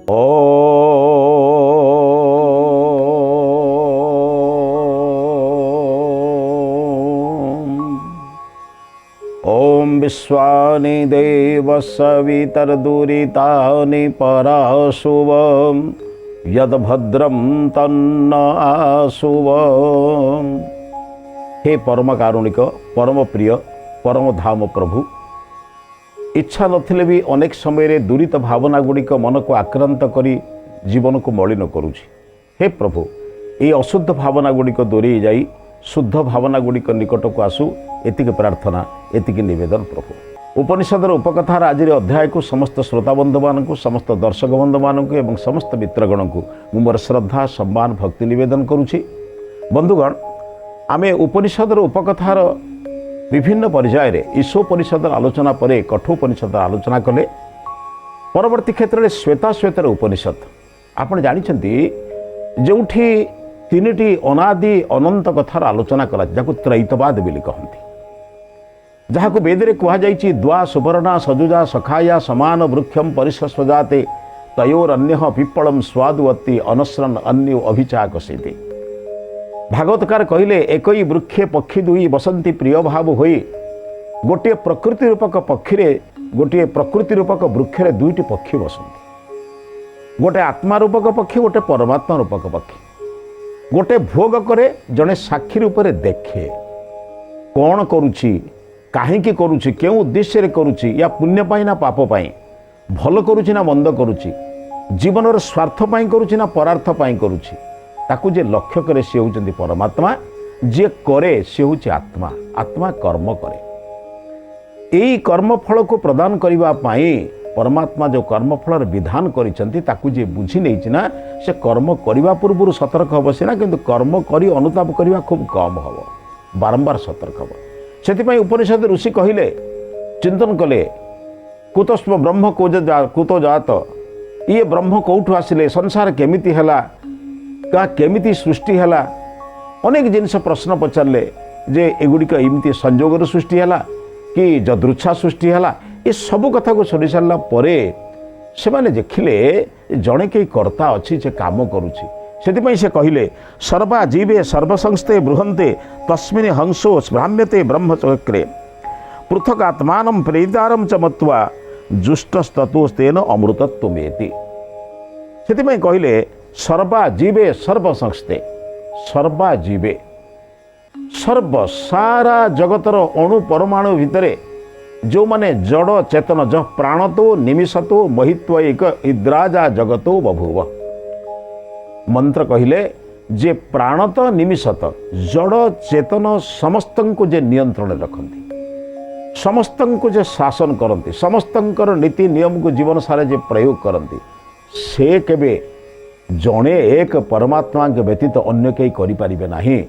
ओम विश्वानि देव सवितर्दुरितानि पराशुव यद्भद्रम तन्न आशुव। हे परम कारुणिक परम प्रिय परम धाम प्रभु, इच्छा नथिले भी अनेक समय दूरित भावना गुड़िक मन को आक्रांत करी जीवन को मलिन करुछि। हे प्रभु, ये अशुद्ध भावना गुड़िक दूरे जाई शुद्ध भावना गुड़िक निकट को आसु, एतिक प्रार्थना एतिक निवेदन प्रभु। उपनिषदर उपकथार आज अध्याय को समस्त श्रोता बंधु मानक समस्त दर्शक बंधु मानक एवं समस्त मित्रगण को मोर श्रद्धा सम्मान भक्ति निवेदन करुछि। बंधुगण, आमे उपनिषदर उपकथार विभिन्न पर्याय रे ईशोपनिषदर आलोचना परे कठोपनिषदर आलोचना कले। परवर्ती क्षेत्र में श्वेताश्वेतर उपनिषद आपण जानिछंती जोठी तीनिटी अनादि अनंत कथार आलोचना कला, जाको त्रैतवाद बोली कहती, जहाँ को वेद कह जाइछि द्वा सुवर्णा सजुजा सखाया समान वृक्षम परिस्वजाते तयोरन्य पिप्पलम स्वादुवती अनश्रन अन्यो अभिचाकसेते। भागवतकार कहले एकई वृक्षे पक्षी दुई बसंती प्रिय भाव होई। गोटे प्रकृति रूपक पक्षी गोटे प्रकृति रूपक वृक्ष दुईटी पक्षी बसंती, गोटे आत्मा रूपक पक्षी गोटे परमात्मा रूपक पक्षी। गोटे भोग करे जड़े साक्षी रूप से देखे कौन करुछि कहीं करुछि केउ उद्देश्य करुछि, या पुण्य पाई ना पाप पाई, भल करुछि ना मंद करुछि, जीवन स्वार्थ पाई करुछि ना परार्थ पाई करुछि, ताकू जे लक्ष्य करे से होउचंदी परमात्मा, जे करे से होउछि आत्मा। आत्मा कर्म करे, यही कर्मफल को प्रदान करबा पाई परमात्मा जो कर्मफल विधान करिसंती ताकू जे बुझी नहीं ना, से कर्म करने पूर्व सतर्क हम सीना, किंतु कर्म करी अनुताप करने खूब कम हम, बारंबार सतर्क हम। से उपनिषद ऋषि कहले चिंतन कले कुतस्व ब्रह्म कुतो जात, ये ब्रह्म कौठु आसिले, संसार केमिति हैला, का केमिति सृष्टि हैला, अनेक जिनिस प्रश्न पचारे जे एगुड़िक एमती संजोगर सृष्टि हैला कि जदृच्छा सृष्टि हैला। ये सबू कथा को शुणी सारा परे से माने देखिले जड़े कई कर्ता अच्छी से काम करुछि। से से कहले सर्वा जीवे सर्वसंस्थे बृहंते तस्मिन् हंसो भ्राम्यते ब्रह्मचक्रे पृथक आत्मानं प्रेतारं च मत्वा जुष्टस्ततोस्तेन अमृतत्वमेति। से कहले सर्वा जीवे सर्वसंस्थे, सर्वा जीवे सर्व सारा जगतर अणु परमाणु भितरे जो माने जड़ चेतन ज प्राणतो निमिषतो महित्व एक इद्राजा जगतो बभुव। मंत्र कहले जे प्राणत निमिषत जड़ चेतन समस्त को जे नियंत्रण रखती, समस्त को जे शासन करती, समस्तंकर नीति नियम को जीवन सारे जे प्रयोग करती, से केबे जड़े एक परमात्मा के व्यतीत अन्य कई करिपारिबे नाही।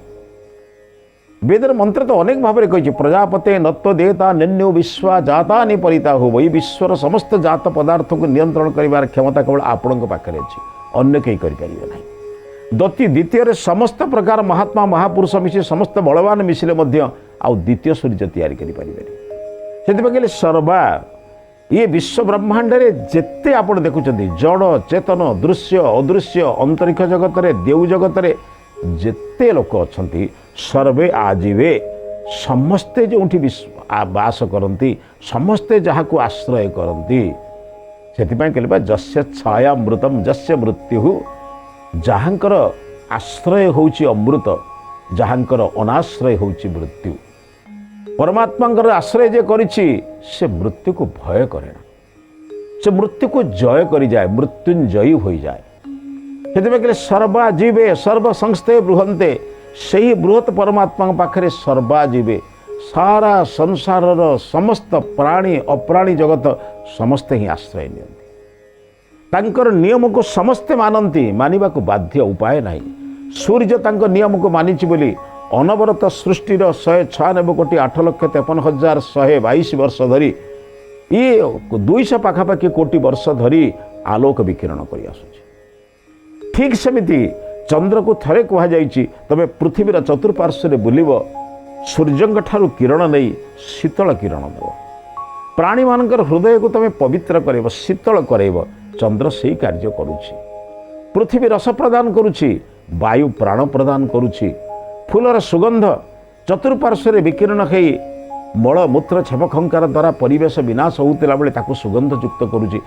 वेदर मंत्र तो अनेक भाव में कही प्रजापते नत्व देता निन्यो विश्वा जाता परिता हो, वही विश्वर समस्त जात पदार्थ को नियंत्रण कर क्षमता केवल आपण पाखे अच्छी, अन्य कहीं करें ना। दत्ती द्वितीय समस्त प्रकार महात्मा महापुरुष मिसी समस्त बलवान मिसिले आउ द्वितीय सूर्य तैयारी करें। सर्वा ये विश्व ब्रह्मांड जिते आप देखुं जड़ चेतन दृश्य अदृश्य अंतरिक्ष जगत देव जगत जिते लोक अच्छा सर्वे आजीवे समस्ते जो बास करती समस्ते जहाँ को आश्रय करती से कहले जस्य छायामृतम जस्य मृत्यु, जहाँकर आश्रय होउची अमृत, जहाँकर अनाश्रय होउची मृत्यु। परमात्मा आश्रय जे करिछि से मृत्यु को भय करे ना, से मृत्यु को जय करी जाए, मृत्युंजयी हो जाए। से कहले सर्वा जीवे सर्व संस्थे बृहंते, से ही बृहत परमात्मा पाखे सर्वा जीवे सारा संसार समस्त प्राणी अप्राणी जगत समस्ते ही आश्रय नियंती, तांकर नियम को समस्ते मानती, मानिबा को बाध्य उपाय नहीं। सूर्य तांको नियम को मानिछि बोली अनवरत सृष्टिर 196 कोटी 8,53,122 वर्ष धरी ये 200 पाखापाखि कोटी वर्ष धरी आलोक विकिरण कर आसुछि। ठीक सेमिति चंद्र को थरे कह जाइछि तबे पृथ्वीर चतुर्पार्श्व बुलिब, सूर्यंक ठारू किरण नहीं शीतल किरण देव, प्राणी मानकर हृदय को तमे पवित्र करब, शीतल करब, ଚନ୍ଦ୍ର ସେଇ କାର୍ଯ୍ୟ କରୁଛି। ପୃଥିବୀ ରସ ପ୍ରଦାନ କରୁଛି, ବାୟୁ ପ୍ରାଣ ପ୍ରଦାନ କରୁଛି, ଫୁଲର ସୁଗନ୍ଧ ଚତୁଃପାର୍ଶ୍ୱରେ ବିକିରଣ ହେଇ ମଳମୂତ୍ର ଛେପଖଙ୍କାର ଦ୍ୱାରା ପରିବେଶ ବିନାଶ ହେଉଥିଲା ବେଳେ ତାକୁ ସୁଗନ୍ଧଯୁକ୍ତ କରୁଛି।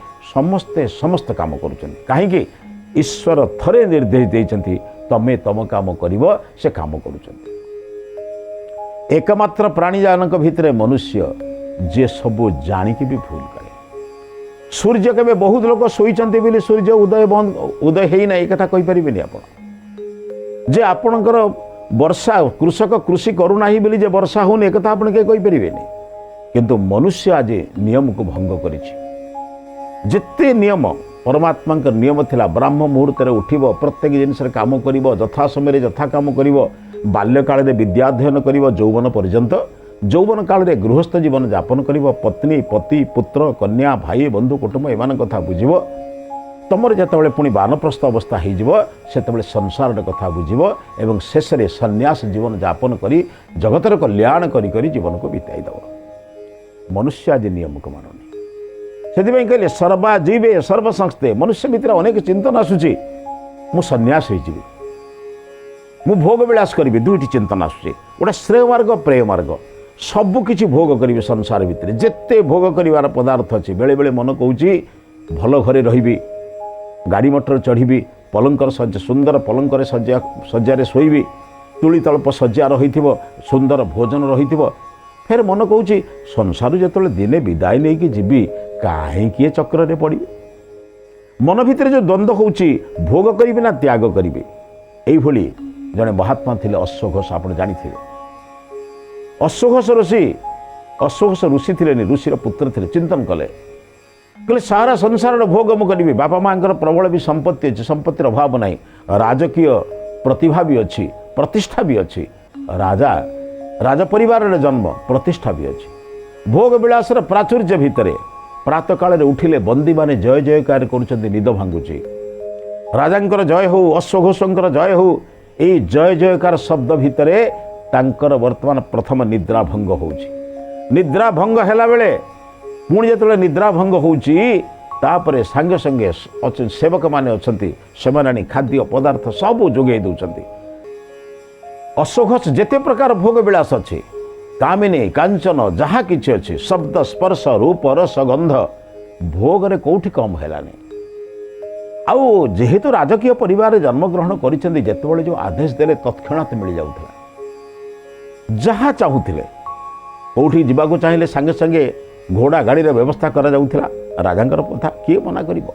ସମସ୍ତ କାମ କରୁଛନ୍ତି। କାହିଁକି? ଈଶ୍ୱର ଥରେ ନିର୍ଦ୍ଦେଶ ଦେଇଛନ୍ତି, ତମେ ତମ କାମ କରିବ, ସେ କାମ କରୁଛନ୍ତି। ଏକମାତ୍ର ପ୍ରାଣୀମାନଙ୍କ ଭିତରେ ମନୁଷ୍ୟ ଯେ ସବୁ ଜାଣିକି ବି ଭୁଲ କରେ। ସୂର୍ଯ୍ୟ କେବେ ବହୁତ ଲୋକ ଶୋଇଛନ୍ତି ବୋଲି ସୂର୍ଯ୍ୟ ଉଦୟ ହେଇନାହିଁ ଏ କଥା କହିପାରିବେନି ଆପଣ। ଯେ ଆପଣଙ୍କର ବର୍ଷା କୃଷକ କୃଷି କରୁନାହିଁ ବୋଲି ଯେ ବର୍ଷା ହେଉନି ଏକଥା ଆପଣ କେହି କହିପାରିବେନି। କିନ୍ତୁ ମନୁଷ୍ୟ ଆଜି ନିୟମକୁ ଭଙ୍ଗ କରିଛି। ଯେତେ ନିୟମ ପରମାତ୍ମାଙ୍କ ନିୟମ ଥିଲା, ବ୍ରାହ୍ମ ମୁହୂର୍ତ୍ତରେ ଉଠିବ, ପ୍ରତ୍ୟେକ ଜିନିଷରେ କାମ କରିବ, ଯଥା ସମୟରେ ଯଥା କାମ କରିବ, ବାଲ୍ୟକାଳରେ ବିଦ୍ୟାଧ୍ୟୟନ କରିବ, ଯୌବନ ପର୍ଯ୍ୟନ୍ତ, ଯୌବନ କାଳରେ ଗୃହସ୍ଥ ଜୀବନ ଯାପନ କରିବ, ପତ୍ନୀ ପତି ପୁତ୍ର କନ୍ୟା ଭାଇ ବନ୍ଧୁ କୁଟୁମ୍ବ ଏମାନଙ୍କ କଥା ବୁଝିବ। ତମର ଯେତେବେଳେ ପୁଣି ବାନପ୍ରସ୍ଥ ଅବସ୍ଥା ହେଇଯିବ ସେତେବେଳେ ସଂସାରର କଥା ବୁଝିବ ଏବଂ ଶେଷରେ ସନ୍ନ୍ୟାସ ଜୀବନ ଯାପନ କରି ଜଗତର କଲ୍ୟାଣ କରି କରି ଜୀବନକୁ ବିତାଇ ଦେବ। ମନୁଷ୍ୟ ଆଜି ନିୟମକୁ ମାନୁନି। ସେଥିପାଇଁ କହିଲେ ସର୍ବା ଜୀବେ ସର୍ବସଂସ୍ତେ। ମନୁଷ୍ୟ ଭିତରେ ଅନେକ ଚିନ୍ତନ ଆସୁଛି, ମୁଁ ସନ୍ନ୍ୟାସ ହେଇଯିବି, ମୁଁ ଭୋଗ ବିଳାସ କରିବି। ଦୁଇଟି ଚିନ୍ତନ ଆସୁଛି, ଗୋଟେ ଶ୍ରେୟ ମାର୍ଗ, ପ୍ରେୟ ମାର୍ଗ। ସବୁକିଛି ଭୋଗ କରିବି ସଂସାର ଭିତରେ, ଯେତେ ଭୋଗ କରିବାର ପଦାର୍ଥ ଅଛି। ବେଳେବେଳେ ମନ କହୁଛି ଭଲ ଘରେ ରହିବି, ଗାଡ଼ି ମଟର ଚଢ଼ିବି, ପଲଙ୍କର ସୁନ୍ଦର ପଲଙ୍କରେ ଶଯ୍ୟାରେ ଶୋଇବି, ତୁଳି ତଳପ ଶଯ୍ୟା ରହିଥିବ, ସୁନ୍ଦର ଭୋଜନ ରହିଥିବ। ଫେର ମନ କହୁଛି ସଂସାରରୁ ଯେତେବେଳେ ଦିନେ ବିଦାୟ ନେଇକି ଯିବି କାହିଁକି ଏ ଚକ୍ରରେ ପଡ଼ିବି। ମନ ଭିତରେ ଯେଉଁ ଦ୍ୱନ୍ଦ୍ୱ ହେଉଛି, ଭୋଗ କରିବି ନା ତ୍ୟାଗ କରିବି। এইଭଳି ଜଣେ ମହାତ୍ମା ଥିଲେ ଅଶ୍ୱଘୋଷ, ଆପଣ ଜାଣିଥିବେ। ଅଶ୍ୱଘୋଷ ଋଷି ଥିଲେନି, ଋଷିର ପୁତ୍ର ଥିଲେ। ଚିନ୍ତନ କଲେ, କହିଲେ ସାରା ସଂସାରର ଭୋଗ ମୁଁ କରିବି। ବାପା ମାଆଙ୍କର ପ୍ରବଳ ବି ସମ୍ପତ୍ତି ଅଛି, ସମ୍ପତ୍ତିର ଅଭାବ ନାହିଁ, ରାଜକୀୟ ପ୍ରତିଭା ବି ଅଛି, ପ୍ରତିଷ୍ଠା ବି ଅଛି, ରାଜ ପରିବାରରେ ଜନ୍ମ, ପ୍ରତିଷ୍ଠା ବି ଅଛି। ଭୋଗ ବିଳାସର ପ୍ରାଚୁର୍ଯ୍ୟ ଭିତରେ ପ୍ରାତଃ କାଳରେ ଉଠିଲେ ବନ୍ଦୀମାନେ ଜୟ ଜୟକାର କରୁଛନ୍ତି, ନିଦ ଭାଙ୍ଗୁଛି। ରାଜାଙ୍କର ଜୟ ହଉ, ଅଶ୍ୱଘୋଷଙ୍କର ଜୟ ହଉ, ଏଇ ଜୟ ଜୟକାର ଶବ୍ଦ ଭିତରେ ତାଙ୍କର ବର୍ତ୍ତମାନ ପ୍ରଥମ ନିଦ୍ରା ଭଙ୍ଗ ହେଉଛି। ନିଦ୍ରା ଭଙ୍ଗ ହେଲା ବେଳେ ପୁଣି ଯେତେବେଳେ ନିଦ୍ରା ଭଙ୍ଗ ହେଉଛି ତାପରେ ସାଙ୍ଗେ ସାଙ୍ଗେ ସେବକମାନେ ଅଛନ୍ତି, ସେମାନେ ଆଣି ଖାଦ୍ୟ ପଦାର୍ଥ ସବୁ ଯୋଗାଇ ଦେଉଛନ୍ତି। ଅଶ୍ୱଘୋଷ ଯେତେ ପ୍ରକାର ଭୋଗ ବିଳାସ ଅଛି, କାମିନୀ କାଞ୍ଚନ ଯାହା କିଛି ଅଛି, ଶବ୍ଦ ସ୍ପର୍ଶ ରୂପ ରସ ଗନ୍ଧ, ଭୋଗରେ କେଉଁଠି କମ୍ ହେଲାନି। ଆଉ ଯେହେତୁ ରାଜକୀୟ ପରିବାରରେ ଜନ୍ମଗ୍ରହଣ କରିଛନ୍ତି, ଯେତେବେଳେ ଯେଉଁ ଆଦେଶ ଦେଲେ ତତ୍କ୍ଷଣାତ ମିଳିଯାଉଥିଲା। ଯାହା ଚାହୁଁଥିଲେ, କେଉଁଠି ଯିବାକୁ ଚାହିଁଲେ ସାଙ୍ଗେ ସାଙ୍ଗେ ଘୋଡ଼ା ଗାଡ଼ିର ବ୍ୟବସ୍ଥା କରାଯାଉଥିଲା। ରାଜାଙ୍କର କଥା କିଏ ମନା କରିବ।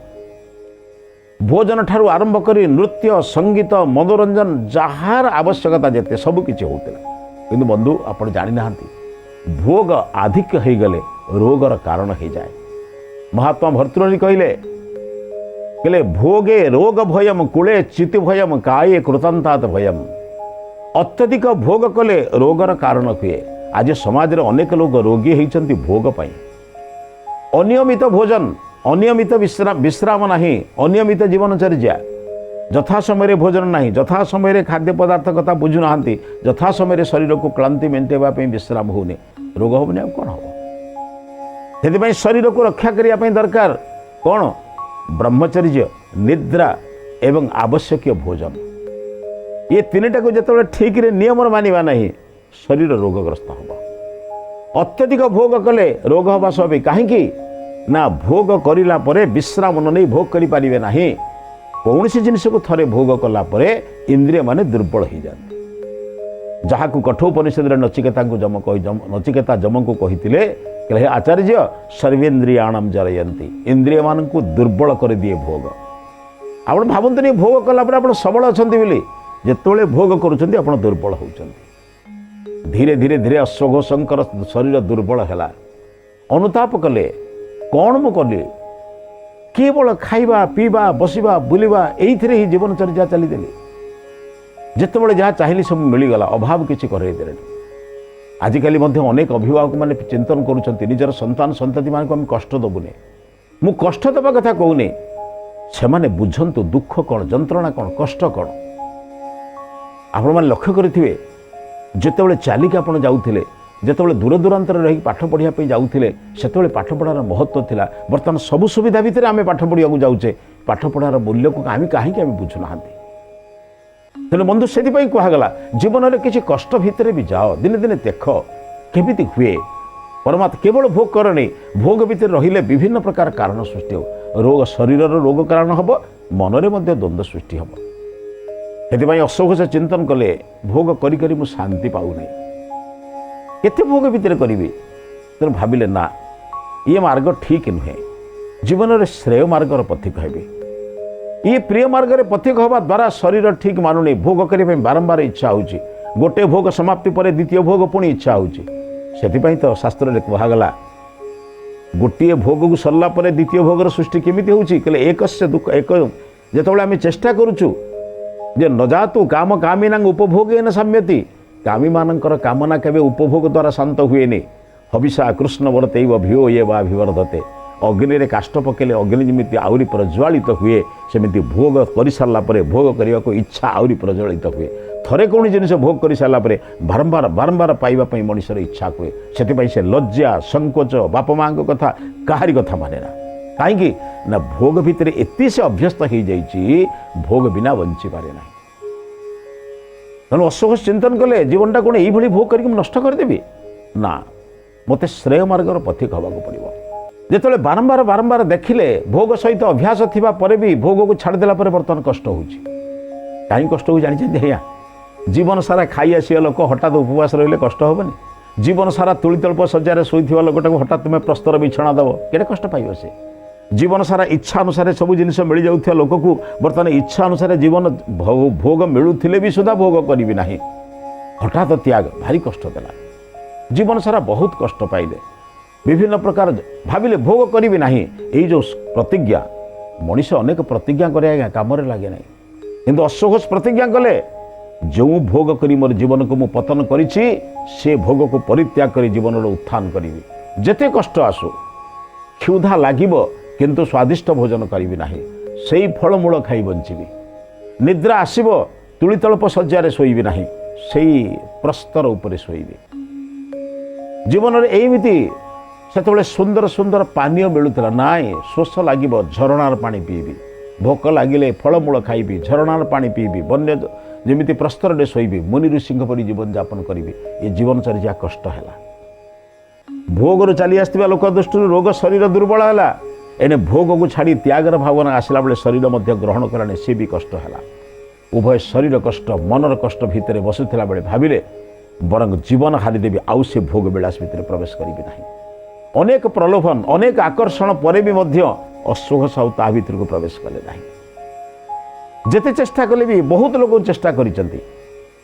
ଭୋଜନ ଠାରୁ ଆରମ୍ଭ କରି ନୃତ୍ୟ ସଙ୍ଗୀତ ମନୋରଞ୍ଜନ ଯାହାର ଆବଶ୍ୟକତା ଯେତେ ସବୁ କିଛି ହେଉଥିଲା। କିନ୍ତୁ ବନ୍ଧୁ ଆପଣ ଜାଣିନାହାନ୍ତି, ଭୋଗ ଆଧିକ୍ୟ ହେଇଗଲେ ରୋଗର କାରଣ ହେଇଯାଏ। ମହାତ୍ମା ଭର୍ତ୍ତୃହରି କହିଲେ ଭୋଗେ ରୋଗ ଭୟମ କୂଳେ ଚିତି ଭୟମ କାଏ କୃତାନ୍ତାତ ଭୟମ। ଅତ୍ୟଧିକ ଭୋଗ କଲେ ରୋଗର କାରଣ ହୁଏ। ଆଜି ସମାଜରେ ଅନେକ ଲୋକ ରୋଗୀ ହେଇଛନ୍ତି ଭୋଗ ପାଇଁ। ଅନିୟମିତ ଭୋଜନ, ଅନିୟମିତ ବିଶ୍ରାମ ନାହିଁ, ଅନିୟମିତ ଜୀବନଚର୍ଯ୍ୟା, ଯଥା ସମୟରେ ଭୋଜନ ନାହିଁ, ଯଥା ସମୟରେ ଖାଦ୍ୟ ପଦାର୍ଥ କଥା ବୁଝୁନାହାନ୍ତି, ଯଥା ସମୟରେ ଶରୀରକୁ କ୍ଳାନ୍ତି ମେଣ୍ଟାଇବା ପାଇଁ ବିଶ୍ରାମ ହେଉନି, ରୋଗ ହେବନି ଆଉ କ'ଣ ହେବ। ସେଥିପାଇଁ ଶରୀରକୁ ରକ୍ଷା କରିବା ପାଇଁ ଦରକାର କ'ଣ? ବ୍ରହ୍ମଚର୍ଯ୍ୟ, ନିଦ୍ରା ଏବଂ ଆବଶ୍ୟକୀୟ ଭୋଜନ। ଏ ତିନିଟାକୁ ଯେତେବେଳେ ଠିକରେ ନିୟମରେ ମାନିବା ନାହିଁ, ଶରୀର ରୋଗଗ୍ରସ୍ତ ହେବ। ଅତ୍ୟଧିକ ଭୋଗ କଲେ ରୋଗ ହେବା ସ୍ୱାଭାବିକ। କାହିଁକି ନା ଭୋଗ କରିଲା ପରେ ବିଶ୍ରାମ ନ ନେଇ ଭୋଗ କରିପାରିବେ ନାହିଁ। କୌଣସି ଜିନିଷକୁ ଥରେ ଭୋଗ କଲା ପରେ ଇନ୍ଦ୍ରିୟମାନେ ଦୁର୍ବଳ ହୋଇଯାନ୍ତି। ଯାହାକୁ କଠୋପନିଷଦରେ ନଚିକେତା ଯମଙ୍କୁ କହିଥିଲେ, ହେ ଆଚାର୍ଯ୍ୟ ସର୍ବେନ୍ଦ୍ରିୟାଣମ ଜରୟନ୍ତି, ଇନ୍ଦ୍ରିୟମାନଙ୍କୁ ଦୁର୍ବଳ କରିଦିଏ ଭୋଗ। ଆପଣ ଭାବନ୍ତୁନି ଭୋଗ କଲା ପରେ ଆପଣ ସବଳ ଅଛନ୍ତି ବୋଲି, ଯେତେବେଳେ ଭୋଗ କରୁଛନ୍ତି ଆପଣ ଦୁର୍ବଳ ହେଉଛନ୍ତି। ଧୀରେ ଧୀରେ ଧୀରେ ଅଶ୍ୱଘୋଷଙ୍କର ଶରୀର ଦୁର୍ବଳ ହେଲା। ଅନୁତାପ କଲେ, କ'ଣ ମୁଁ କଲି? କେବଳ ଖାଇବା ପିଇବା ବସିବା ବୁଲିବା ଏଇଥିରେ ହିଁ ଜୀବନଚର୍ଯ୍ୟା ଚାଲିଦେଲି। ଯେତେବେଳେ ଯାହା ଚାହିଁଲି ସବୁ ମିଳିଗଲା, ଅଭାବ କିଛି କରେଇ ଦେଲେନି। ଆଜିକାଲି ମଧ୍ୟ ଅନେକ ଅଭିଭାବକମାନେ ଚିନ୍ତନ କରୁଛନ୍ତି, ନିଜର ସନ୍ତାନ ସନ୍ତତିମାନଙ୍କୁ ଆମେ କଷ୍ଟ ଦେବୁନି। ମୁଁ କଷ୍ଟ ଦେବା କଥା କହୁନି, ସେମାନେ ବୁଝନ୍ତୁ ଦୁଃଖ କ'ଣ, ଯନ୍ତ୍ରଣା କ'ଣ, କଷ୍ଟ କ'ଣ। ଆପଣମାନେ ଲକ୍ଷ୍ୟ କରିଥିବେ, ଯେତେବେଳେ ଚାଲିକି ଆପଣ ଯାଉଥିଲେ ଯେତେବେଳେ ଦୂର ଦୂରାନ୍ତରେ ରହିକି ପାଠ ପଢ଼ିବା ପାଇଁ ଯାଉଥିଲେ ସେତେବେଳେ ପାଠ ପଢ଼ାର ମହତ୍ତ୍ୱ ଥିଲା। ବର୍ତ୍ତମାନ ସବୁ ସୁବିଧା ଭିତରେ ଆମେ ପାଠ ପଢ଼ିବାକୁ ଯାଉଛେ, ପାଠ ପଢ଼ାର ମୂଲ୍ୟକୁ କାହିଁକି ଆମେ ବୁଝୁନାହାନ୍ତି। ତେଣୁ ବନ୍ଧୁ ସେଥିପାଇଁ କୁହାଗଲା ଜୀବନରେ କିଛି କଷ୍ଟ ଭିତରେ ବି ଯାଅ, ଦିନେ ଦିନେ ଦେଖ କେମିତି ହୁଏ। ପରମାତ୍ମା କେବଳ ଭୋଗ କରନି, ଭୋଗ ଭିତରେ ରହିଲେ ବିଭିନ୍ନ ପ୍ରକାର କାରଣ ସୃଷ୍ଟି ହେବ। ରୋଗ, ଶରୀରର ରୋଗ କାରଣ ହେବ, ମନରେ ମଧ୍ୟ ଦ୍ୱନ୍ଦ୍ୱ ସୃଷ୍ଟି ହେବ। ସେଥିପାଇଁ ଅସଘୋଷ ଚିନ୍ତନ କଲେ ଭୋଗ କରି କରି ମୁଁ ଶାନ୍ତି ପାଉନାହିଁ, କେତେ ଭୋଗ ଭିତରେ କରିବି। ତେଣୁ ଭାବିଲେ ନା, ଇଏ ମାର୍ଗ ଠିକ୍ ନୁହେଁ, ଜୀବନରେ ଶ୍ରେୟ ମାର୍ଗର ପଥିକ ହେବି। ଇଏ ପ୍ରିୟ ମାର୍ଗରେ ପଥିକ ହେବା ଦ୍ୱାରା ଶରୀର ଠିକ୍ ମାନୁନି, ଭୋଗ କରିବା ପାଇଁ ବାରମ୍ବାର ଇଚ୍ଛା ହେଉଛି। ଗୋଟିଏ ଭୋଗ ସମାପ୍ତି ପରେ ଦ୍ୱିତୀୟ ଭୋଗ ପୁଣି ଇଚ୍ଛା ହେଉଛି। ସେଥିପାଇଁ ତ ଶାସ୍ତ୍ରରେ କୁହାଗଲା ଗୋଟିଏ ଭୋଗକୁ ସରିଲା ପରେ ଦ୍ୱିତୀୟ ଭୋଗର ସୃଷ୍ଟି କେମିତି ହେଉଛି କହିଲେ ଏକସ୍ୟ ଦୁଃଖ ଏକ। ଯେତେବେଳେ ଆମେ ଚେଷ୍ଟା କରୁଛୁ ଯେ ନଜାତୁ କାମ କାମିନାଂ ଉପଭୋଗେନ ସାମ୍ୟତି, କାମୀମାନଙ୍କର କାମନା କେବେ ଉପଭୋଗ ଦ୍ୱାରା ଶାନ୍ତ ହୁଏନି। ହବିଷା କୃଷ୍ଣ ବରତୈବ ଭିଓ ଏ ବା ଭିବର୍ଧତେ, ଅଗ୍ନିରେ କାଷ୍ଠ ପକେଇଲେ ଅଗ୍ନି ଯେମିତି ଆହୁରି ପ୍ରଜ୍ୱାଳିତ ହୁଏ, ସେମିତି ଭୋଗ କରିସାରିଲା ପରେ ଭୋଗ କରିବାକୁ ଇଚ୍ଛା ଆହୁରି ପ୍ରଜ୍ୱଳିତ ହୁଏ। ଥରେ କୌଣସି ଜିନିଷ ଭୋଗ କରିସାରିଲା ପରେ ବାରମ୍ବାର ପାଇବା ପାଇଁ ମଣିଷର ଇଚ୍ଛା ହୁଏ। ସେଥିପାଇଁ ସେ ଲଜ୍ଜା, ସଂକୋଚ, ବାପା ମାଆଙ୍କ କଥା କାହାରି କଥା ମାନେ ନା। କାହିଁକି ନା ଭୋଗ ଭିତରେ ଏତେ ସେ ଅଭ୍ୟସ୍ତ ହେଇଯାଇଛି, ଭୋଗ ବିନା ବଞ୍ଚିପାରେ ନାହିଁ। ତେଣୁ ଅସଘୋଷ ଚିନ୍ତନ କଲେ ଜୀବନଟା କ'ଣ ଏଇଭଳି ଭୋଗ କରିକି ମୁଁ ନଷ୍ଟ କରିଦେବି? ନା, ମୋତେ ଶ୍ରେୟ ମାର୍ଗର ପଥିକ ହେବାକୁ ପଡ଼ିବ। ଯେତେବେଳେ ବାରମ୍ବାର ଦେଖିଲେ ଭୋଗ ସହିତ ଅଭ୍ୟାସ ଥିବା ପରେ ବି ଭୋଗକୁ ଛାଡ଼ିଦେଲା ପରେ ବର୍ତ୍ତମାନ କଷ୍ଟ ହେଉଛି। କାହିଁକି କଷ୍ଟ ହେଉଛି ଜାଣିଛନ୍ତି ଆଜ୍ଞା? ଜୀବନ ସାରା ଖାଇ ଆସିବା ଲୋକ ହଠାତ୍ ଉପବାସ ରହିଲେ କଷ୍ଟ ହେବନି? ଜୀବନ ସାରା ତୁଳିତଳ୍ପ ଶଯ୍ୟାରେ ଶୋଇଥିବା ଲୋକଟାକୁ ହଠାତ୍ ତୁମେ ପ୍ରସ୍ତର ବିଛଣା ଦେବ, କେଡ଼େ କଷ୍ଟ ପାଇବ ସେ? ଜୀବନ ସାରା ଇଚ୍ଛା ଅନୁସାରେ ସବୁ ଜିନିଷ ମିଳିଯାଉଥିବା ଲୋକକୁ ବର୍ତ୍ତମାନ ଇଚ୍ଛା ଅନୁସାରେ ଜୀବନ ଭୋଗ ମିଳୁଥିଲେ ବି ସୁଦ୍ଧା ଭୋଗ କରିବି ନାହିଁ, ହଠାତ୍ ତ୍ୟାଗ ଭାରି କଷ୍ଟ ଦେଲା। ଜୀବନ ସାରା ବହୁତ କଷ୍ଟ ପାଇଲେ, ବିଭିନ୍ନ ପ୍ରକାର ଭାବିଲେ ଭୋଗ କରିବି ନାହିଁ। ଏଇ ଯେଉଁ ପ୍ରତିଜ୍ଞା, ମଣିଷ ଅନେକ ପ୍ରତିଜ୍ଞା କରେ ଆଜ୍ଞା, କାମରେ ଲାଗେ ନାହିଁ। କିନ୍ତୁ ଅସଘୋଷ ପ୍ରତିଜ୍ଞା କଲେ ଯେଉଁ ଭୋଗ କରି ମୋର ଜୀବନକୁ ମୁଁ ପତନ କରିଛି, ସେ ଭୋଗକୁ ପରିତ୍ୟାଗ କରି ଜୀବନର ଉତ୍ଥାନ କରିବି। ଯେତେ କଷ୍ଟ ଆସୁ, କ୍ଷୁଧା ଲାଗିବ କିନ୍ତୁ ସ୍ୱାଦିଷ୍ଟ ଭୋଜନ କରିବି ନାହିଁ, ସେଇ ଫଳମୂଳ ଖାଇ ବଞ୍ଚିବି। ନିଦ୍ରା ଆସିବ, ତୁଳିତଳ୍ପ ଶଯ୍ୟାରେ ଶୋଇବି ନାହିଁ, ସେଇ ପ୍ରସ୍ତର ଉପରେ ଶୋଇବି। ଜୀବନରେ ଏମିତି ସେତେବେଳେ ସୁନ୍ଦର ସୁନ୍ଦର ପାନୀୟ ମିଳୁଥିଲା। ନାଇଁ, ଶୋଷ ଲାଗିବ, ଝରଣାର ପାଣି ପିଇବି। ଭୋକ ଲାଗିଲେ ଫଳମୂଳ ଖାଇବି, ଝରଣାର ପାଣି ପିଇବି। ବନ୍ୟ ଯେମିତି ପ୍ରସ୍ତରରେ ଶୋଇବି, ମୁନି ଋଷିଙ୍କ ପରି ଜୀବନଯାପନ କରିବି। ଏ ଜୀବନଚର୍ଯ୍ୟା କଷ୍ଟ ହେଲା। ଭୋଗରୁ ଚାଲି ଆସିଥିବା ଲୋକ ଦୃଷ୍ଟିରୁ ରୋଗ, ଶରୀର ଦୁର୍ବଳ ହେଲା। ଏଣେ ଭୋଗକୁ ଛାଡ଼ି ତ୍ୟାଗର ଭାବନା ଆସିଲା ବେଳେ ଶରୀର ମଧ୍ୟ ଗ୍ରହଣ କଲାଣି, ସେ ବି କଷ୍ଟ ହେଲା। ଉଭୟ ଶରୀର କଷ୍ଟ, ମନର କଷ୍ଟ ଭିତରେ ବସୁଥିଲା ବେଳେ ଭାବିଲେ ବରଂ ଜୀବନ ହାରିଦେବି, ଆଉ ସେ ଭୋଗ ବିଳାସ ଭିତରେ ପ୍ରବେଶ କରିବି ନାହିଁ। ଅନେକ ପ୍ରଲୋଭନ, ଅନେକ ଆକର୍ଷଣ ପରେ ବି ମଧ୍ୟ ଅସଘୋଷ ଆଉ ତା ଭିତରକୁ ପ୍ରବେଶ କଲେ ନାହିଁ। ଯେତେ ଚେଷ୍ଟା କଲେ ବି ବହୁତ ଲୋକ ଚେଷ୍ଟା କରିଛନ୍ତି,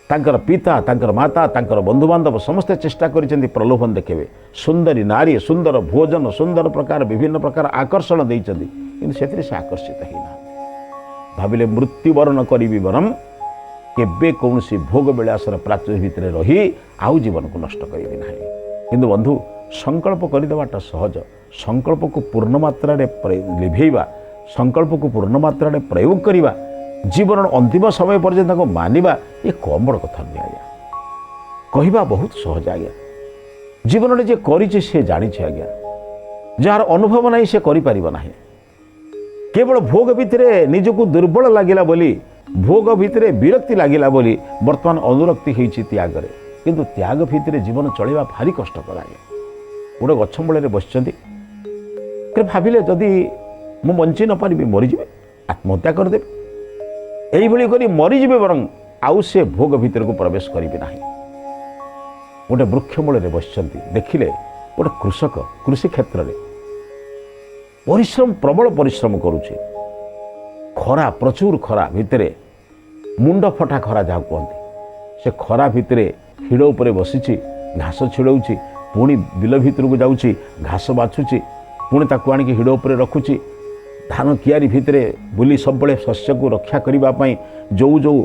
ତାଙ୍କର ପିତା, ତାଙ୍କର ମାତା, ତାଙ୍କର ବନ୍ଧୁବାନ୍ଧବ ସମସ୍ତେ ଚେଷ୍ଟା କରିଛନ୍ତି ପ୍ରଲୋଭନ ଦେଖେଇବେ। ସୁନ୍ଦରୀ ନାରୀ, ସୁନ୍ଦର ଭୋଜନ, ସୁନ୍ଦର ପ୍ରକାର ବିଭିନ୍ନ ପ୍ରକାର ଆକର୍ଷଣ ଦେଇଛନ୍ତି, କିନ୍ତୁ ସେଥିରେ ସେ ଆକର୍ଷିତ ହେଇନାହାନ୍ତି। ଭାବିଲେ ମୃତ୍ୟୁବରଣ କରିବି ବରଂ କେବେ କୌଣସି ଭୋଗ ବିଳାସର ପ୍ରାଚୁର୍ଯ୍ୟ ଭିତରେ ରହି ଆଉ ଜୀବନକୁ ନଷ୍ଟ କରିବି ନାହିଁ। କିନ୍ତୁ ବନ୍ଧୁ, ସଂକଳ୍ପ କରିଦେବାଟା ସହଜ, ସଂକଳ୍ପକୁ ପୂର୍ଣ୍ଣ ମାତ୍ରାରେ ଲିଭେଇବା, ସଂକଳ୍ପକୁ ପୂର୍ଣ୍ଣ ମାତ୍ରାରେ ପ୍ରୟୋଗ କରିବା, ଜୀବନର ଅନ୍ତିମ ସମୟ ପର୍ଯ୍ୟନ୍ତ ତାକୁ ମାନିବା, ଏ କମ୍ ବଡ଼ କଥା ନୁହେଁ ଆଜ୍ଞା। କହିବା ବହୁତ ସହଜ ଆଜ୍ଞା। ଜୀବନରେ ଯିଏ କରିଛି ସେ ଜାଣିଛି ଆଜ୍ଞା, ଯାହାର ଅନୁଭବ ନାହିଁ ସେ କରିପାରିବ ନାହିଁ। କେବଳ ଭୋଗ ଭିତରେ ନିଜକୁ ଦୁର୍ବଳ ଲାଗିଲା ବୋଲି, ଭୋଗ ଭିତରେ ବିରକ୍ତି ଲାଗିଲା ବୋଲି ବର୍ତ୍ତମାନ ଅନୁରକ୍ତି ହେଇଛି ତ୍ୟାଗରେ। କିନ୍ତୁ ତ୍ୟାଗ ଭିତରେ ଜୀବନ ଚଳିବା ଭାରି କଷ୍ଟକର ଆଜ୍ଞା। ଗୋଟେ ଗଛ ମୂଳରେ ବସିଛନ୍ତି, ଭାବିଲେ ଯଦି ମୁଁ ବଞ୍ଚି ନ ପାରିବି, ମରିଯିବି, ଆତ୍ମହତ୍ୟା କରିଦେବି। এইভাবে করে মরিଯିବେ বরং ଆଉ ସେ ଭୋଗ ଭିତରକୁ ପ୍ରବେଶ କରିବେ ନାହିଁ। ଗୋଟେ ବୃକ୍ଷ ମୂଳରେ ବସିଛନ୍ତି, ଦେଖିଲେ ଗୋଟେ କୃଷକ କୃଷି କ୍ଷେତ୍ରରେ ପରିଶ୍ରମ, ପ୍ରବଳ ପରିଶ୍ରମ କରୁଛି। ଖରା, ପ୍ରଚୁର ଖରା ଭିତରେ, ମୁଣ୍ଡ ଫଟା ଖରା ଯାହା କୁହନ୍ତି, ସେ ଖରା ଭିତରେ ହିଡ଼ ଉପରେ ବସିଛି, ଘାସ ଛିଡ଼ଉଛି, ପୁଣି ବିଲ ଭିତରକୁ ଯାଉଛି, ଘାସ ବାଛୁଛି, ପୁଣି ତାକୁ ଆଣିକି ହିଡ଼ ଉପରେ ରଖୁଛି। ଧାନ କିଆରି ଭିତରେ ବୁଲି ସବୁବେଳେ ଶସ୍ୟକୁ ରକ୍ଷା କରିବା ପାଇଁ ଯେଉଁ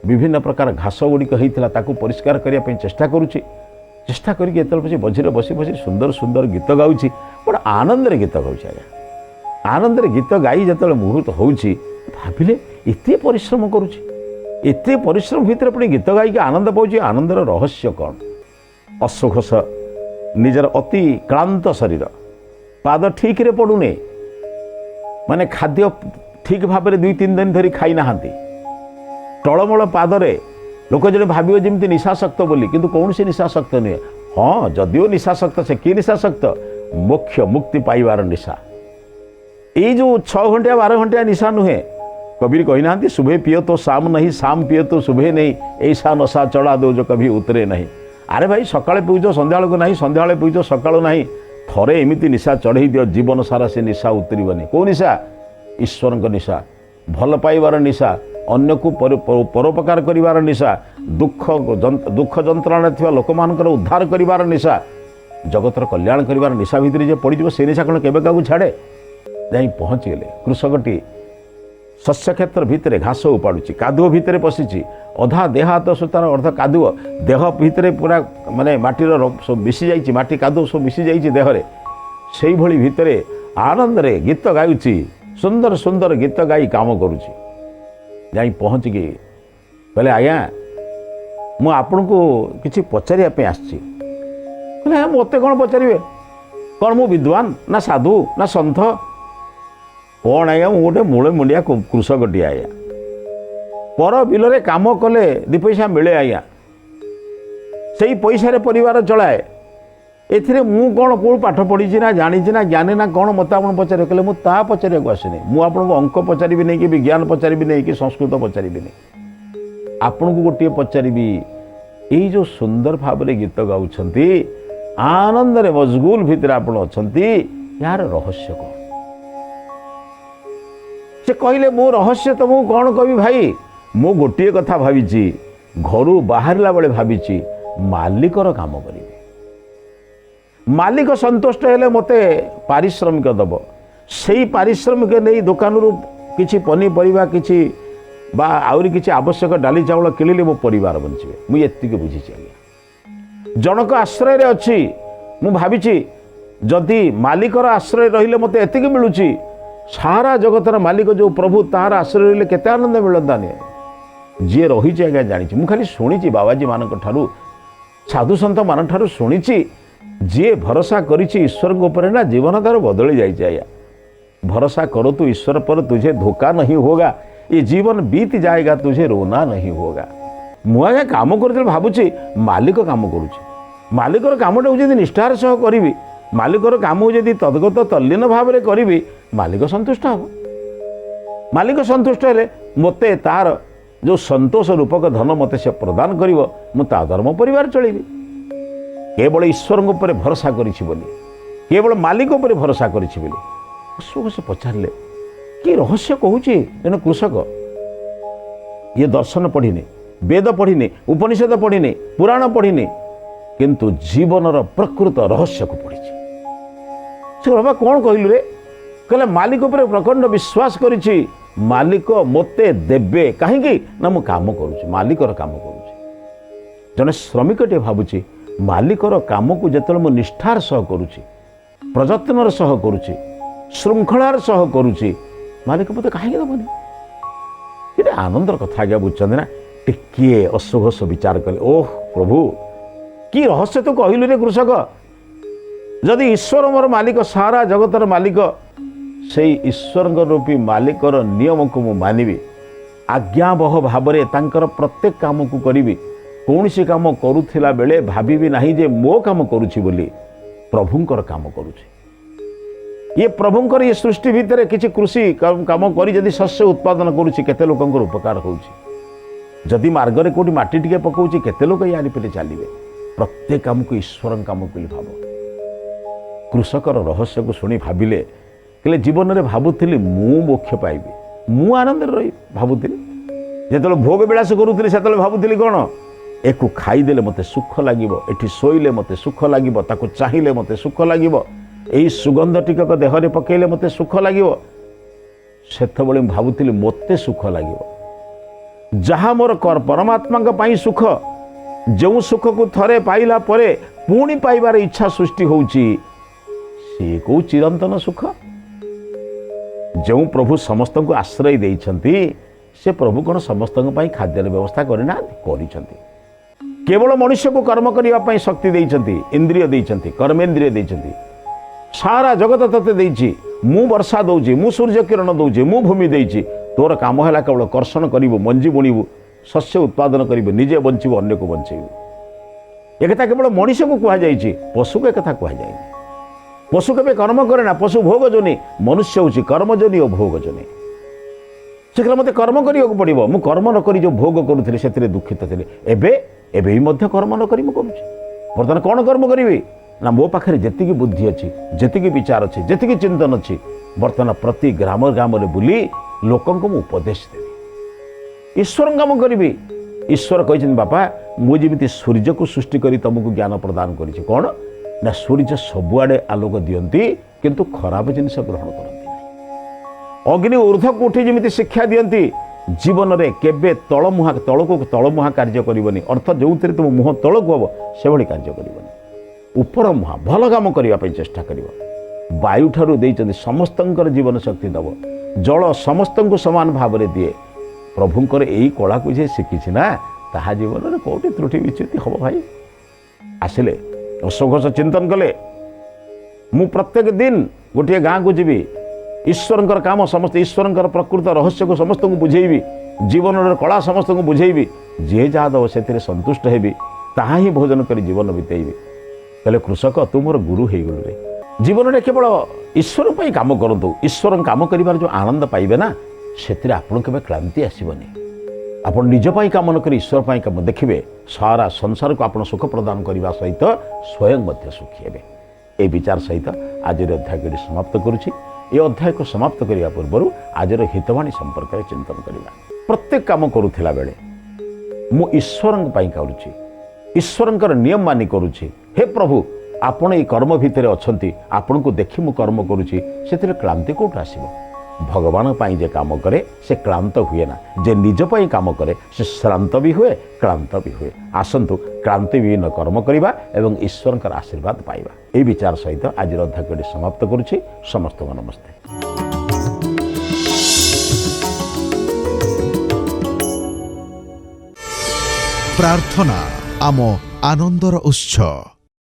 ବିଭିନ୍ନ ପ୍ରକାର ଘାସ ଗୁଡ଼ିକ ହେଇଥିଲା ତାକୁ ପରିଷ୍କାର କରିବା ପାଇଁ ଚେଷ୍ଟା କରୁଛି। ଚେଷ୍ଟା କରିକି ଯେତେବେଳେ ମଝିରେ ବସି ବସି ସୁନ୍ଦର ସୁନ୍ଦର ଗୀତ ଗାଉଛି, ବଡ଼ ଆନନ୍ଦରେ ଗୀତ ଗାଉଛି ଆଜ୍ଞା। ଆନନ୍ଦରେ ଗୀତ ଗାଇ ଯେତେବେଳେ ମୁହୂର୍ତ୍ତ ହେଉଛି, ଭାବିଲେ ଏତେ ପରିଶ୍ରମ କରୁଛି, ଏତେ ପରିଶ୍ରମ ଭିତରେ ପୁଣି ଗୀତ ଗାଇକି ଆନନ୍ଦ ପାଉଛି, ଆନନ୍ଦର ରହସ୍ୟ କ'ଣ? ଅଶ୍ୱଘୋଷ ନିଜର ଅତି କ୍ଳାନ୍ତ ଶରୀର, ପାଦ ଠିକରେ ପଡ଼ୁନି, ମାନେ ଖାଦ୍ୟ ଠିକ୍ ଭାବରେ 2-3 ଦିନ ଧରି ଖାଇ ନାହାନ୍ତି, ଟଳମଳ ପାଦରେ। ଲୋକ ଜଣେ ଭାବିବ ଯେମିତି ନିଶାସକ୍ତ ବୋଲି, କିନ୍ତୁ କୌଣସି ନିଶାସକ୍ତ ନୁହେଁ। ହଁ, ଯଦିଓ ନିଶାସକ୍ତ, ସେ କି ନିଶାସକ୍ତ? ମୋକ୍ଷ ମୁକ୍ତି ପାଇବାର ନିଶା। ଏଇ ଯେଉଁ 6 ଘଣ୍ଟିଆ 12 ଘଣ୍ଟିଆ ନିଶା ନୁହେଁ। କବିର କହିନାହାନ୍ତି ଶୁଭେ ପିଅ ତ ଶାମ ନାହିଁ, ଶାମ ପିଅ ତ ଶୁଭେ ନେଇ, ଏଇସା ନଶା ଚଢ଼ା ଦଉଛ କଭି ଉତରେ ନାହିଁ। ଆରେ ଭାଇ, ସକାଳେ ପିଉଛ ସନ୍ଧ୍ୟାବେଳକୁ ନାହିଁ, ସନ୍ଧ୍ୟାବେଳେ ପିଉଛ ସକାଳୁ ନାହିଁ। ଥରେ ଏମିତି ନିଶା ଚଢ଼େଇ ଦିଅ, ଜୀବନ ସାରା ସେ ନିଶା ଉତରିବନି। କେଉଁ ନିଶା? ଈଶ୍ୱରଙ୍କ ନିଶା, ଭଲ ପାଇବାର ନିଶା, ଅନ୍ୟକୁ ପରୋପକାର କରିବାର ନିଶା, ଦୁଃଖ ଯନ୍ତ୍ରଣାରେ ଥିବା ଲୋକମାନଙ୍କର ଉଦ୍ଧାର କରିବାର ନିଶା, ଜଗତର କଲ୍ୟାଣ କରିବାର ନିଶା ଭିତରେ ଯେ ପଡ଼ିଯିବ, ସେ ନିଶା କ'ଣ କେବେ କାହାକୁ ଛାଡ଼େ? ଯାଇ ପହଞ୍ଚିଗଲେ କୃଷକଟି ଶସ୍ୟକ୍ଷେତ୍ର ଭିତରେ ଘାସ ଉପାଡ଼ୁଛି, କାଦୁଅ ଭିତରେ ପଶିଛି, ଅଧା ଦେହ ହାତ ତାର ଅର୍ଧ କାଦୁଅ, ଦେହ ଭିତରେ ପୁରା ମାନେ ମାଟିର ସବୁ ମିଶି ଯାଇଛି, ମାଟି କାଦୁଅ ସବୁ ମିଶି ଯାଇଛି ଦେହରେ। ସେଇଭଳି ଭିତରେ ଆନନ୍ଦରେ ଗୀତ ଗାଉଛି, ସୁନ୍ଦର ସୁନ୍ଦର ଗୀତ ଗାଇ କାମ କରୁଛି। ଯାଇ ପହଞ୍ଚିକି କହିଲେ ଆଜ୍ଞା, ମୁଁ ଆପଣଙ୍କୁ କିଛି ପଚାରିବା ପାଇଁ ଆସିଛି। କହିଲେ ହଁ, ମୋତେ କ'ଣ ପଚାରିବେ? କ'ଣ ମୁଁ ବିଦ୍ୱାନ ନା ସାଧୁ ନା ସନ୍ଥ? କ'ଣ ଆଜ୍ଞା, ମୁଁ ଗୋଟେ ମୂଳେ ମୁଣ୍ଡିଆ କୃଷକଟିଏ ଆଜ୍ଞା। ପର ବିଲରେ କାମ କଲେ 2 ପଇସା ମିଳେ ଆଜ୍ଞା, ସେଇ ପଇସାରେ ପରିବାର ଚଳାଏ। ଏଥିରେ ମୁଁ କ'ଣ କେଉଁ ପାଠ ପଢ଼ିଛି ନା ଜାଣିଛି ନା ଜ୍ଞାନୀ ନା କ'ଣ ମୋତେ ଆପଣ ପଚାରିବେ? କହିଲେ ମୁଁ ତା ପଚାରିବାକୁ ଆସିନି। ମୁଁ ଆପଣଙ୍କୁ ଅଙ୍କ ପଚାରିବି ନାହିଁ, କି ବିଜ୍ଞାନ ପଚାରିବି ନାହିଁ, କି ସଂସ୍କୃତ ପଚାରିବିନି। ଆପଣଙ୍କୁ ଗୋଟିଏ ପଚାରିବି, ଏଇ ଯେଉଁ ସୁନ୍ଦର ଭାବରେ ଗୀତ ଗାଉଛନ୍ତି, ଆନନ୍ଦରେ ମଜଗୁଲ ଭିତରେ ଆପଣ ଅଛନ୍ତି, ଏହାର ରହସ୍ୟ କ'ଣ? ସେ କହିଲେ ମୁଁ ରହସ୍ୟ ତମକୁ କ'ଣ କହିବି ଭାଇ? ମୁଁ ଗୋଟିଏ କଥା ଭାବିଛି, ଘରୁ ବାହାରିଲା ବେଳେ ଭାବିଛି ମାଲିକର କାମ କରିବି। ମାଲିକ ସନ୍ତୁଷ୍ଟ ହେଲେ ମୋତେ ପାରିଶ୍ରମିକ ଦେବ, ସେଇ ପାରିଶ୍ରମିକ ନେଇ ଦୋକାନରୁ କିଛି ପନିପରିବା କିଛି ବା ଆହୁରି କିଛି ଆବଶ୍ୟକ ଡାଲି ଚାଉଳ କିଣିଲେ ମୋ ପରିବାର ବଞ୍ଚିବେ। ମୁଁ ଏତିକି ବୁଝିଛି ଆଜ୍ଞା। ଜଣକ ଆଶ୍ରୟରେ ଅଛି, ମୁଁ ଭାବିଛି ଯଦି ମାଲିକର ଆଶ୍ରୟ ରହିଲେ ମୋତେ ଏତିକି ମିଳୁଛି, ସାରା ଜଗତର ମାଲିକ ଯେଉଁ ପ୍ରଭୁ, ତାହାର ଆଶ୍ରୟ ରହିଲେ କେତେ ଆନନ୍ଦ ମିଳନ୍ତାନି। ଯିଏ ରହିଛି ଆଜ୍ଞା ଜାଣିଛି, ମୁଁ ଖାଲି ଶୁଣିଛି ବାବାଜୀମାନଙ୍କ ଠାରୁ, ସାଧୁସନ୍ଥମାନଙ୍କ ଠାରୁ ଶୁଣିଛି, ଯିଏ ଭରସା କରିଛି ଈଶ୍ୱରଙ୍କ ଉପରେ ନା, ଜୀବନ ତାର ବଦଳି ଯାଇଛି ଆଜ୍ଞା। भरोसा करो तो ईश्वर पर, तुझे धोखा नहीं होगा, ये जीवन बीत जाएगा, तुझे रोना नहीं होगा। मु आज्ञा काम कर भावुची मालिक काम करुच्ची, मालिकर कामटा जब निष्ठार सह करी, मालिकर काम जब तदगत तल्लीन भाव में करी, मालिक संतुष्ट हम। मालिक संतुष्ट हेले मते तार जो संतोष रूपक धन मत से प्रदान कर धर्म परिवार चलि। केवल ईश्वर उपर भरोसा करी, केवल मालिक उपर भरोसा करी। से पचारे कि रहस्य कहूँ जन कृषक, ये दर्शन पढ़िनी, वेद पढ़िनी, उपनिषद पढ़िनी, पुराण पढ़िनी, किंतु जीवनर प्रकृत रहस्य को पढ़ी। से बाबा कौन कहलु रे? कहले मालिक उपर प्रखंड विश्वास करिछि, मालिक मते देबे कहीं ना मु काम करुछि, मालिकर काम करुछि। जने श्रमिकटे भाबुछि मालिकर काम को जेतले मु निष्ठार सह करुछि, प्रयत्नर सह करुछि, श्रृंखलार सह करुछि, मालिक मते कहीं दबनी। ये आनंदर कथा आज्ञा बुझुछन ना। टिकिए अश्वघोष विचार कले, ओह प्रभु कि रहस्य तो कहलु रे कृषक। जदि ईश्वर मोर मालिक, सारा जगतर मालिक, से ईश्वर रूपी मालिकर नियम को मु मानिबी, आज्ञाबह भाव में तांकर प्रत्येक काम को करी, कौन सी काम करुथिला बेले भाबिबी नहीं जे मो काम करुछि बोली, प्रभुंकर काम करुछि। ये प्रभुंकर ये सृष्टि भितर किसी कृषि काम करी जदि शस्य उत्पादन करुछि, केते लोकंकर उपकार होउछि। जदि मार्ग रे कोठी माटी टिके पकाउछि, केते लोक यानी पे चलिबे। प्रत्येक काम को ईश्वर काम बोली भाव। कृषकर रहस्य को शुणी भाविले, कहले जीवन में भावुली मु मोक्ष पाइबी, मु आनंद रही भावुली। जो भोग विलास करूली से भावुली कौन, एक खाईदेले मते सुख लगे, एठी शोइले मते सुख लगे, ताको चाहिए मते सुख लगे, यही सुगंध टिकक देहरे पकेले मते सुख लगे। से भावुली मते सुख लगे, जहाँ मोर परमात्मा पाई सुख, जो सुख को थरे पाइला परे पुणी पाइबार इच्छा सृष्टि होउची, से को चिरंतन सुख। जो प्रभु समस्त को आश्रय देइछंती, से प्रभु कौन समस्त खाद्यर व्यवस्था करना, केवल मनुष्य को कर्म करने शक्ति देइछंती, इंद्रिय देइछंती, कर्मेंद्रिय देइछंती। सारा जगत तते देइछि, मु वर्षा दउछि, मु सूर्य किरण दउछि, मु भूमि देइछि। तोर काम है केवल कर्षण करू, मंजी बुणु, शस्य उत्पादन करू, निजे बंचू, अन्य को बंचेबू। एक केवल मनुष्य को कहुई, पशु को एक कहुई। पशु के कर्म करे ना, पशु भोग जोनि, मनुष्य हूँ कर्म जोनि और भोग जोनि। से मत कर्म करने को पड़ो, मु कर्म नक जो भोग करूँ से दुखित थे। एवं कर्म नक बर्तमान कौन कर्म करी ना, मो पाखे जी बुद्धि अच्छी, जी विचार अच्छी, जी चिंतन अच्छी, बर्तमान प्रति ग्राम ग्राम बुली लोक उपदेश देवी, ईश्वर काम करी। ईश्वर कहते बापा मुझे सूर्य को सृष्टि कर तुमको ज्ञान प्रदान करी। कौन ना सूर्य सबुआड़े आलोक दियंती किंतु खराब जिनिस ग्रहण करती नहीं। अग्नि ऊर्ध को उठी जमी शिक्षा दियंती, जीवन में केबे तलमुहा तलक तलमुहा कार्य करनी, अर्थात जो तुम मुह तलक हम से भाई कार्य करनी। उपर मुहा भल काम करने चेष्टा कर। वायु ठारू देइछन्ति समस्त जीवन शक्ति दब, जल समस्त को समान भाव में दिए। प्रभुंकर यही कला को जे शिखी ना, ताहा जीवन में कौटी त्रुटि विच्युति हम भाई। आसिले घोष चिंतन कले, मु प्रत्येक दिन गोटे गाँ को जीवी, ईश्वर काम समस्त ईश्वर प्रकृत रहस्य को समस्त को बुझेबी, जीवन कला समस्त को बुझेबी। जे जहाँ दब से संतुष्ट हेबी, ताहा ही भोजन कर जीवन बितेबी। कहले कृषक तू मोर गुरु हो गलु रे। जीवन में केवल ईश्वर पर काम करूँ, ईश्वर काम कर जो आनंद पाइबे ना, से आपन के क्लांति आसबनी। आप निजपाई काम न कर ईश्वर पाई काम देखिए, सारा संसार को आप सुख प्रदान करने सहित स्वयं सुखी हे। ये विचार सहित आज अध्याय को समाप्त करुच्ची। ये अध्याय को समाप्त करने पूर्व आज हितवाणी संपर्क में चिंतन करवा। प्रत्येक काम करुला बेले मु ईश्वर करुच्ची, ईश्वर नियम मानि करुच्ची। हे प्रभु आपण ये कर्म भितर अच्छी, आपण को देखी मु कर्म करुच्ची, से क्लांति कौट आसब। भगवान पाई जे काम करे से क्लांत हुए ना, जे निज पाई काम करे से श्रांत भी हुए, क्लांत भी हुए। आसंतु क्लांति विहीन कर्म करवा एवं ईश्वर का आशीर्वाद पाइबा। ए विचार सहित आज अध्याय समाप्त करुच्ची। समस्त को नमस्ते। प्रार्थना आम आनंदर उत्स।